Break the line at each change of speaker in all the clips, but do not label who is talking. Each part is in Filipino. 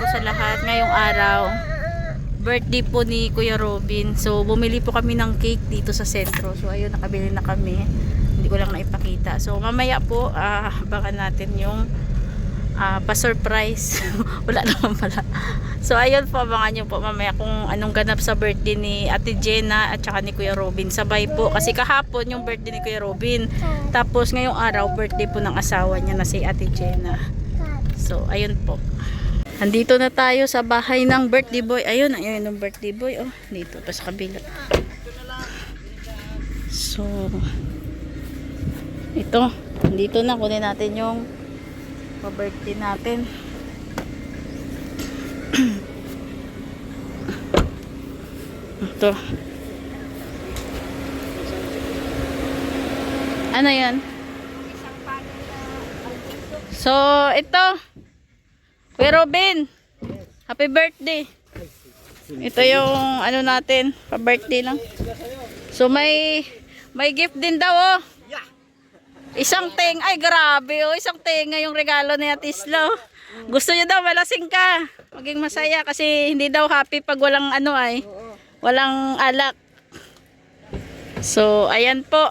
po sa lahat. Ngayong araw, birthday po ni Kuya Robin. So, bumili po kami ng cake dito sa sentro. So, ayun, nakabili na kami. Hindi ko lang naipakita. So, mamaya po, baka natin yung pa-surprise. Wala naman pala. So, ayun po, abangan nyo po mamaya kung anong ganap sa birthday ni Ate Jenna at saka ni Kuya Robin. Sabay po, kasi kahapon yung birthday ni Kuya Robin. Tapos, ngayong araw, birthday po ng asawa niya na si Ate Jenna. So, ayun po. Andito na tayo sa bahay ng birthday boy. Ayun, ayun yung birthday boy. Oh, dito pa sa kabila. So, ito. Dito na. Kunin natin yung pa-birthday natin. Ito. Ano yan? So, ito. Kuya Robin, happy birthday. Ito yung ano natin, pa-birthday lang. So may gift din daw oh. Isang ay grabe oh, isang tenga yung regalo ni Ate Isla. Gusto niya daw malasing ka, maging masaya kasi hindi daw happy pag walang ano walang alak. So ayan po,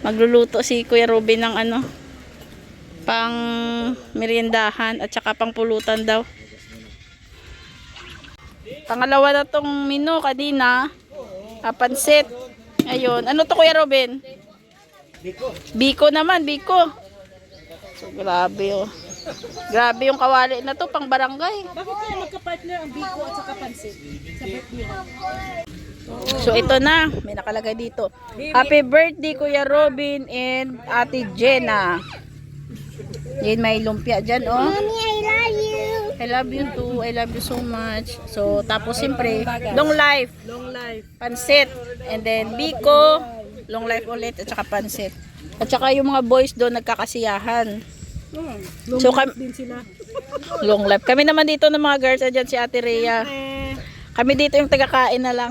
magluluto si Kuya Robin ng ano, pang meriendahan at saka pang pulutan daw. Pangalawa na tong menu kanina, pansit. Ayun, ano to Kuya Robin? Biko naman, biko. So grabe oh. Grabe yung kawali na to, pang barangay.
Bakit kaya magka-partner ang biko at saka pansit sa birthday?
So ito na, may nakalagay dito. Happy birthday Kuya Robin and Ate Jenna. Yan, may lumpia dyan, oh.
Mommy, I love you.
I love you too. I love you so much. So, tapos siyempre, long life.
Long life.
Pansit. And then, biko. Long life ulit. At saka pansit. At saka yung mga boys doon nagkakasiyahan.
Long
So,
life din sila.
Long life. Kami naman dito ng mga girls. Dyan si Ate Rhea. Kami dito yung tagakain na lang.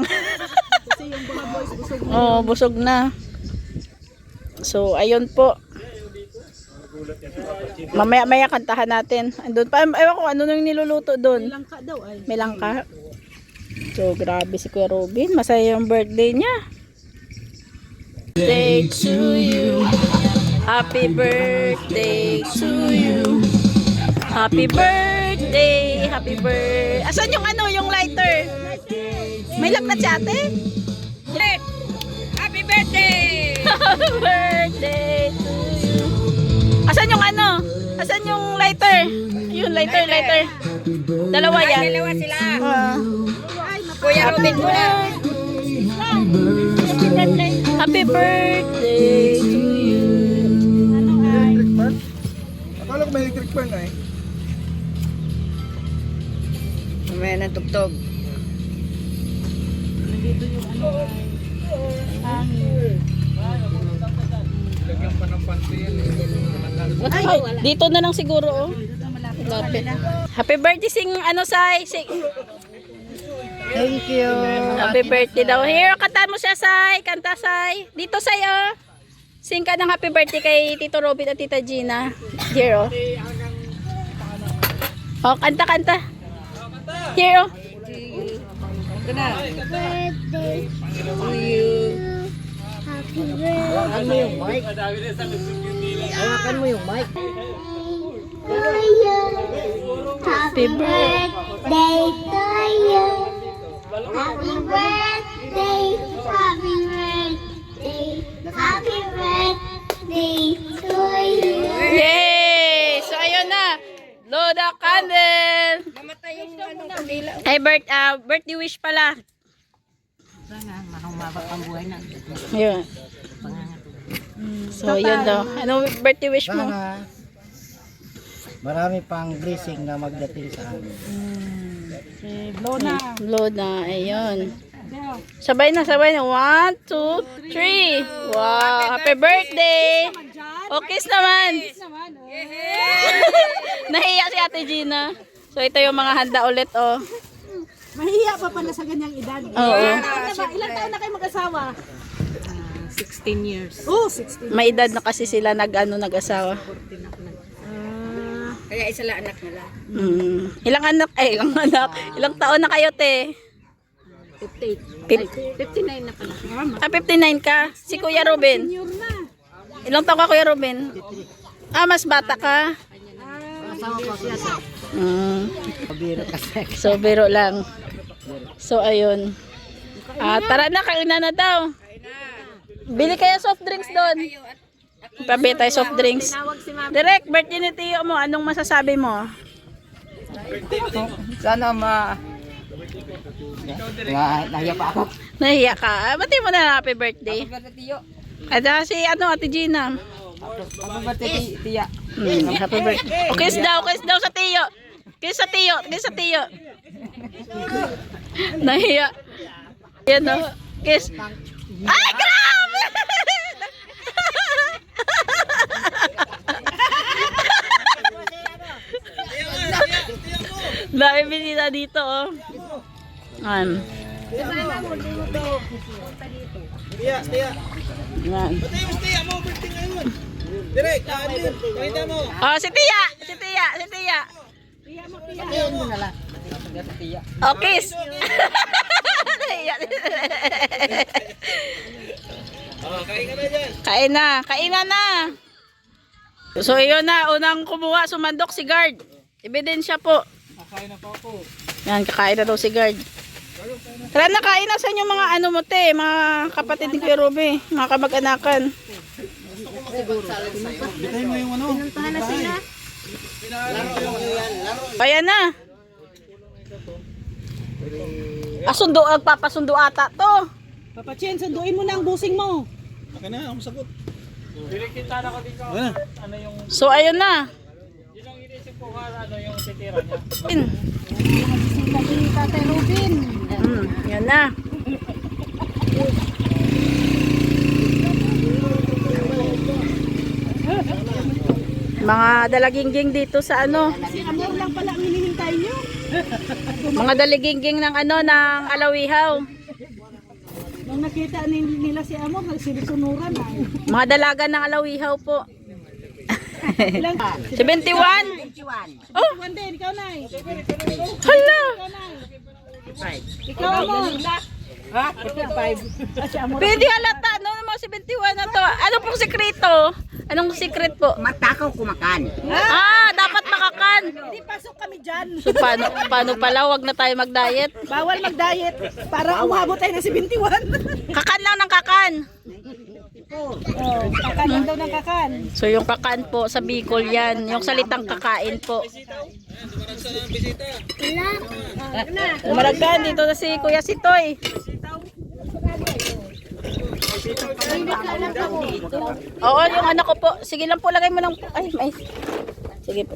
Kasi yung mga boys busog na.
Oh, busog na. So, ayun po. Mamaya kantahan natin. Andun pa, ewan ko ano nung niluluto doon.
May langka daw ay.
May langka. So grabe si Kuya Robin, masaya yung birthday niya. Birthday to you. Happy birthday to you. Happy birthday, happy birthday. Asan yung ano, yung lighter? May laknat si ate? Happy birthday! Happy birthday to you. Asan yung ano? Asan yung lighter? Yun, lighter. Dalawa yan.
Dalawa sila.
Kuya Robin mo na. Happy birthday to you.
Akala ko may electric fan na eh.
May nantugtog.
Lagyan pa ng panty yan eh.
Ay, dito na lang siguro oh. Lapit. Happy birthday sing ano Sai? Sing.
Thank you.
Happy birthday daw. Here, kanta mo siya Sai. Kanta Sai. Dito Sai oh. Sing ka ng happy birthday kay Tito Robin at Tita Gina. Here oh. Oh, kanta. Here oh.
Birthday to you. Happy birthday.
Hawakan mo yung mic.
To you. Happy birthday to you. Happy birthday. Happy birthday. Happy birthday to you.
Yay! So ayun na. Blow the candle.
Namatay yung ano kandila.
Ay birthday wish pala.
Sana mahumaba pang buhay na.
Ayun. So yun daw. Ano birthday wish mo?
Sana marami pang blessing na magdating sa amin.
Blow na.
Blow na. Ayun. Sabay na. 1, 2, 3. Wow. Happy birthday. O kiss naman. Nahiya si Ate Gina. So ito yung mga handa ulit oh.
Mahiya pa pala sa ganyang edad.
Oo.
Ilang taon na kayo mag-asawa? 16 years. Oh, 16.
May edad na kasi sila nag-asawa.
Kaya isa lang anak nila.
Ilang anak? Ilang anak? Ilang taon na kayo, te?
58.
Fif-
59 na pala.
59 ka? Si Kuya Ruben?
Senior na.
Ilang taon ka, Kuya Ruben? Ah, mas bata ka?
Asawa ko siya sa pabiro kasi.
So, biro lang. So, ayun. Tara na, kainan na daw. Bili kayo soft drinks doon. Pabi tayo soft drinks. Direk, birthday ni Tiyo mo. Anong masasabi mo?
Sana nahiya pa ako.
Nahiya ka. Bati mo na happy birthday. At si Ate Gina.
Happy birthday, Tiya.
Happy birthday. O, kiss daw sa Tiyo. Kiss sa Tiyo. Nahiya. Yan o. Kiss. Ay, grabe! Dami binita dito, oh. Yan. Yan.
Direk, kaadin. Pakita mo.
Oh, si Tia. Oh, kiss. Nahiya. Kainan na. So, yun na. Unang kumuha, sumandok si guard. Ebidensya po.
Kakain na pa ako.
Yan, kakain na daw si guard. Tara na, kain na sa inyo mga ano mo te, mga kapatid ni Kuya Ruby, mga kamag-anakan.
Bitayin mo yung ano.
Pinuntahan na sila.
Ayan na. Papasundo ata to.
Papa Chen, sunduin mo na ang busing mo.
Akin na, ako sagot. Kita na ka dito. Ano yung...
So, ayun na.
Yun ang inisip ko ka, ano yung titira niya.
Sila ni Tatay Robin.
Yan na. Mga dalagingging dito sa ano.
Si Amor lang pala ang hinihintay nyo.
Mga dalagingging ng ano, ng Alawihaw.
Nung nakita nila si Amor, nagsilisunuran na.
Mga dalaga ng Alawihaw po.
Ilang?
71? Oh,
One day, ikaw na eh.
hala.
Ikaw Amor. Ha? 45. Si Amor.
Pwede halata, no? Mga 71 na to. Ano pong sekreto? Anong secret po?
Matakaw kumakan.
Dapat makakan.
Hindi pasok kami dyan.
So, paano pala? Wag na tayo mag-diet.
Bawal mag-diet. Para umabot tayo ng 71.
Kakan lang ng kakan.
Kakan lang daw ng kakan.
So, yung kakan po sa Bicol yan. Yung salitang kakain po. Maragkan dito na si Kuya Sitoy. Oo, yung anak ko po. Sige lang po, lagay mo lang po. Ay. Sige po.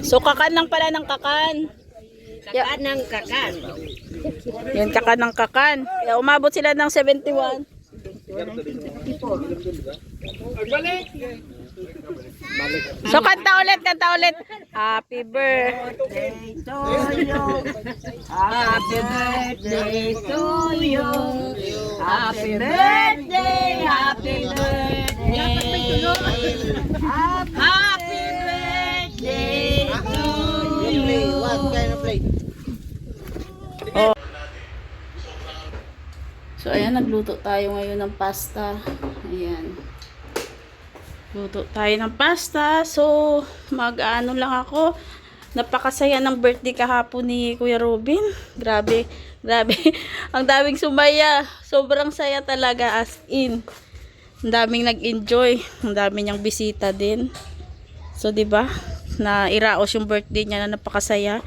So, kakan lang pala ng kakan.
Kakan ng kakan.
Yan, kakan ng kakan. Kaya umabot sila ng 71. So, kanta ulit. Happy birthday to you. Happy birthday to you. Happy birthday. Happy birthday. Happy birthday to you. Oh. So, ayan, nagluto tayo ngayon ng pasta. Ayan. Luto tayo ng pasta. So, mag-ano lang ako. Napakasaya ng birthday kahapon ni Kuya Robin. Grabe. Ang daming sumaya. Sobrang saya talaga, as in. Ang daming nag-enjoy. Ang daming niyang bisita din. So, 'di ba? Na iraos yung birthday niya na napakasaya.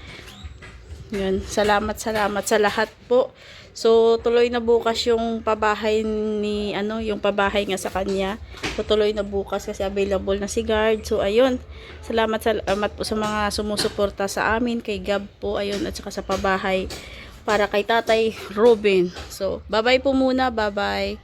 Yun. Salamat sa lahat po. So, tuloy na bukas yung pabahay ni, yung pabahay nga sa kanya. So, tuloy na bukas kasi available na si guard. So, ayun. Salamat po sa mga sumusuporta sa amin, kay Gab po, ayun, at saka sa pabahay para kay Tatay Robin. So, bye-bye po muna. Bye-bye.